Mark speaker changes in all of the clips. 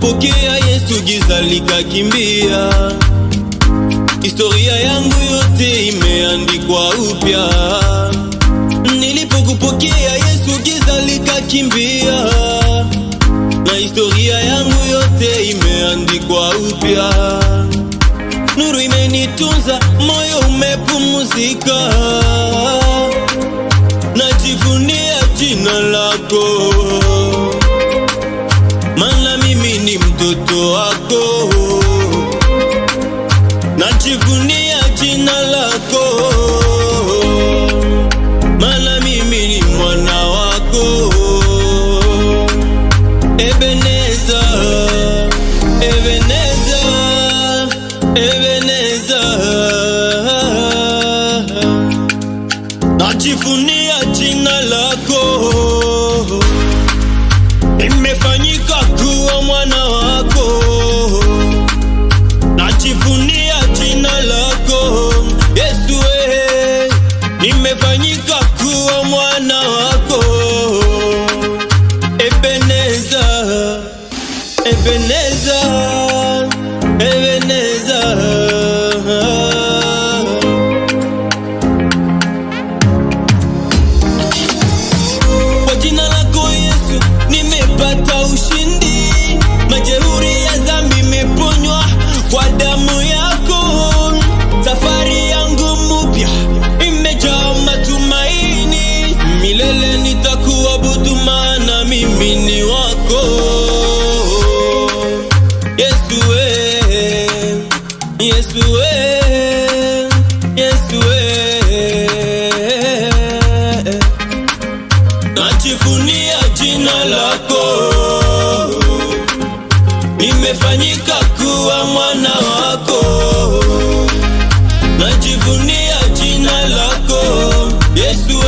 Speaker 1: Nilipokupokea Yesu, giza likakimbia. Historia yangu yote imeandikwa upya. Nilipokupokea Yesu, giza likakimbia, na historia yangu yote imeandikwa upya. Nuru imenitunza, moyo umepumzika, najivunia jina lako, maana mimi ni mtoto wako. Najivunia jina lako, maana mimi ni mwana wako. Ebenezer, Ebenezer, Ebenezer. Najivunia jina lako, nimefanyika kuwa mwana wako. Najivunia jina lako Yesu, nimefanyika kuwa mwana wako. Ebenezer, Ebenezer, Ebenezer. Kwa jina lako Yesu nimepata ushindi, majeuri ya dhambi imeponywa kwa damu yako. Safari yangu mpya imejaa matumaini, milele nitakuabudu, maana mimi ni wako. Yesu Yesu Yesu. Najivunia jina lako, nimefanyika kuwa mwana wako. Najivunia jina lako Yesu,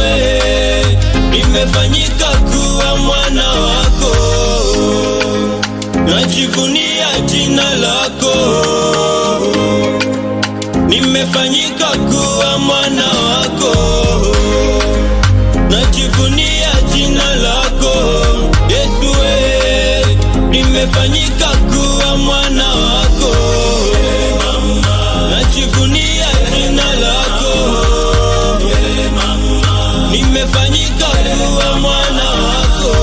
Speaker 1: nimefanyika kuwa mwana wako. Najivunia jina lako, nimefanyika kuwa mwana wako. Najivunia jina lako Yesu, nimefanyika kuwa mwana wako. Najivunia jina lako, nimefanyika kuwa mwana wako.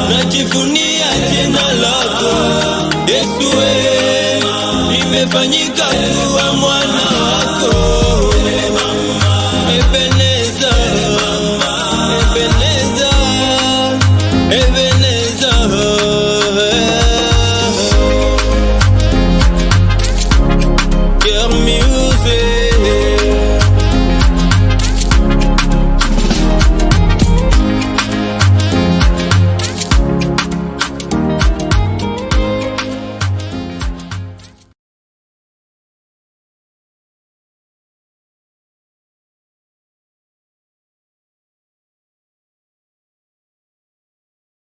Speaker 1: Najivunia jina lako Yesu, nimefanyika kuwa